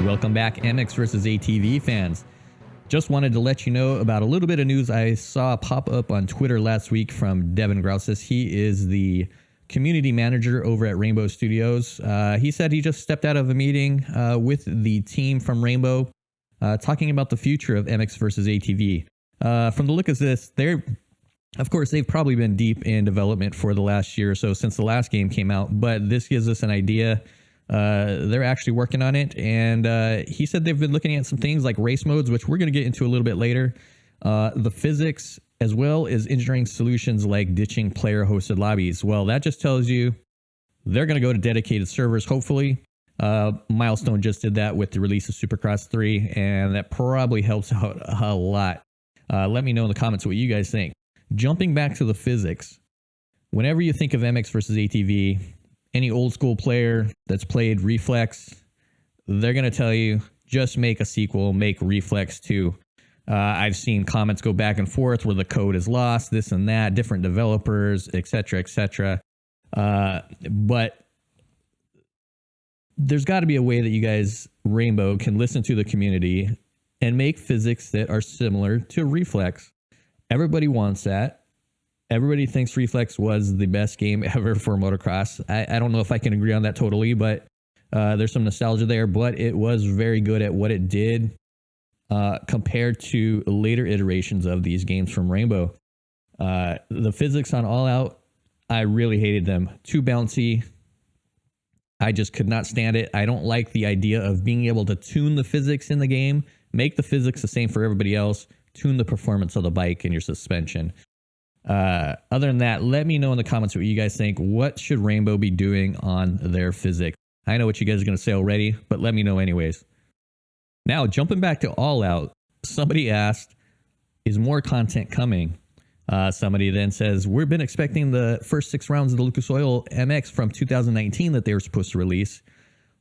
Welcome back, MX versus ATV fans. Just wanted to let you know about a little bit of news I saw pop up on Twitter last week from Devin Grouses. He is the community manager over at Rainbow Studios. He said he just stepped out of a meeting with the team from Rainbow, talking about the future of MX versus ATV. From the look of this, of course, they've probably been deep in development for the last year or so since the last game came out, but this gives us an idea. They're actually working on it, and he said they've been looking at some things like race modes, which we're going to get into a little bit later, the physics, as well as engineering solutions like ditching player-hosted lobbies. Well, that just tells you they're going to go to dedicated servers, hopefully. Milestone just did that with the release of Supercross 3, and that probably helps out a lot. Let me know in the comments what you guys think. Jumping back to the physics, whenever you think of MX versus ATV, any old school player that's played Reflex, they're going to tell you, just make a sequel, make Reflex 2. I've seen comments go back and forth where the code is lost, this and that, different developers, etc., etc. But there's got to be a way that you guys, Rainbow, can listen to the community and make physics that are similar to Reflex. Everybody wants that. Everybody thinks Reflex was the best game ever for motocross. I don't know if I can agree on that totally, but there's some nostalgia there. But it was very good at what it did compared to later iterations of these games from Rainbow. The physics on All Out, I really hated them. Too bouncy. I just could not stand it. I don't like the idea of being able to tune the physics in the game, make the physics the same for everybody else, tune the performance of the bike and your suspension. Other than that, let me know in the comments what you guys think. What should Rainbow be doing on their physics? I know what you guys are going to say already, but let me know anyways. Now, jumping back to All Out, somebody asked, is more content coming? Somebody then says, we've been expecting the first 6 rounds of the Lucas Oil MX from 2019 that they were supposed to release.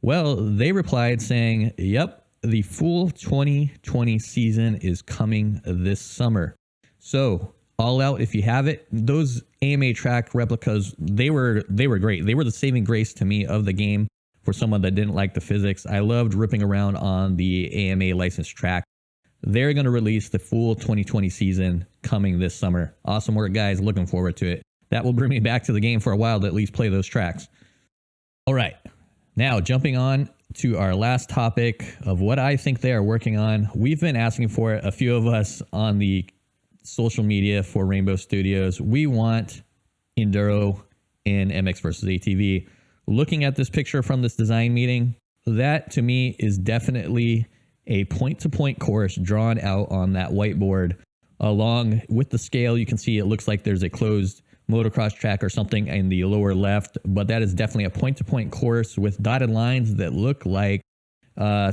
Well, they replied saying, yep, the full 2020 season is coming this summer. So, All Out, if you have it, those AMA track replicas, they were great. They were the saving grace to me of the game for someone that didn't like the physics. I loved ripping around on the AMA licensed track. They're going to release the full 2020 season coming this summer. Awesome work, guys. Looking forward to it. That will bring me back to the game for a while to at least play those tracks. All right. Now, jumping on to our last topic of what I think they are working on. We've been asking for it, a few of us on the social media for Rainbow Studios. We want Enduro in MX versus ATV. Looking at this picture from this design meeting, that to me is definitely a point-to-point course drawn out on that whiteboard. Along with the scale, you can see it looks like there's a closed motocross track or something in the lower left, but that is definitely a point-to-point course with dotted lines that look like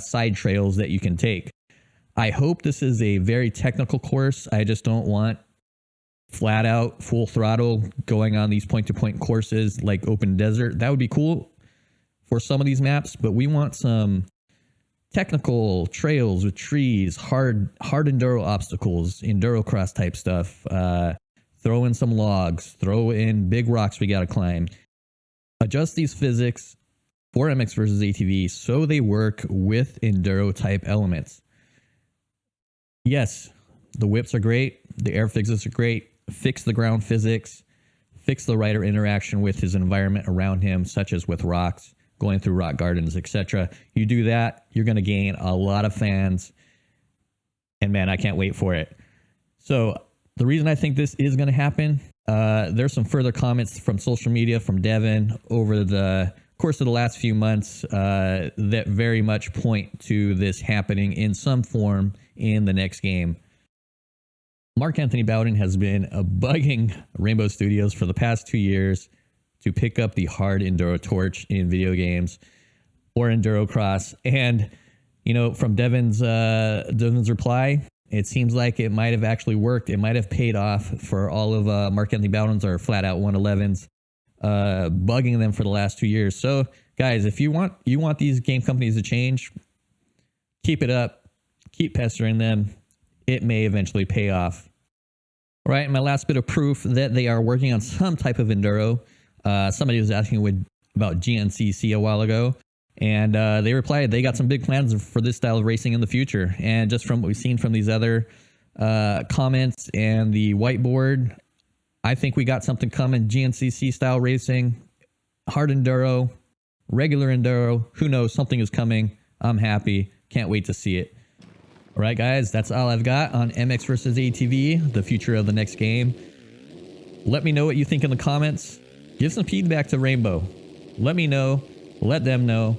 side trails that you can take. I hope this is a very technical course. I just don't want flat out full throttle going on these point-to-point courses like open desert. That would be cool for some of these maps, but we want some technical trails with trees, hard enduro obstacles, enduro cross type stuff. Throw in some logs, throw in big rocks we got to climb. Adjust these physics for MX versus ATV so they work with enduro type elements. Yes, the whips are great. The air physics are great. Fix the ground physics. Fix the rider interaction with his environment around him, such as with rocks, going through rock gardens, etc. You do that, you're going to gain a lot of fans. And man, I can't wait for it. So the reason I think this is going to happen, there's some further comments from social media from Devin over the course of the last few months that very much point to this happening in some form in the next game. Mark Anthony Bowden has been bugging Rainbow Studios for the past 2 years to pick up the hard enduro torch in video games or enduro cross. And, you know, from Devin's reply, it seems like it might have actually worked. It might have paid off for all of Mark Anthony Bowden's or flat out 111s, bugging them for the last 2 years. So guys, if you want these game companies to change, keep it up, keep pestering them. It may eventually pay off. All right, my last bit of proof that they are working on some type of enduro. Somebody was asking about GNCC a while ago, And they replied they got some big plans for this style of racing in the future. And just from what we've seen from these other comments and the whiteboard, I think we got something coming. GNCC style racing, hard enduro, regular enduro. Who knows? Something is coming. I'm happy. Can't wait to see it. All right, guys, that's all I've got on MX versus ATV, the future of the next game. Let me know what you think in the comments. Give some feedback to Rainbow. Let me know. Let them know.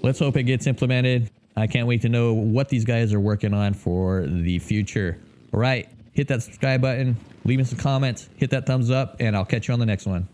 Let's hope it gets implemented. I can't wait to know what these guys are working on for the future. All right, hit that subscribe button, leave me some comments, hit that thumbs up, and I'll catch you on the next one.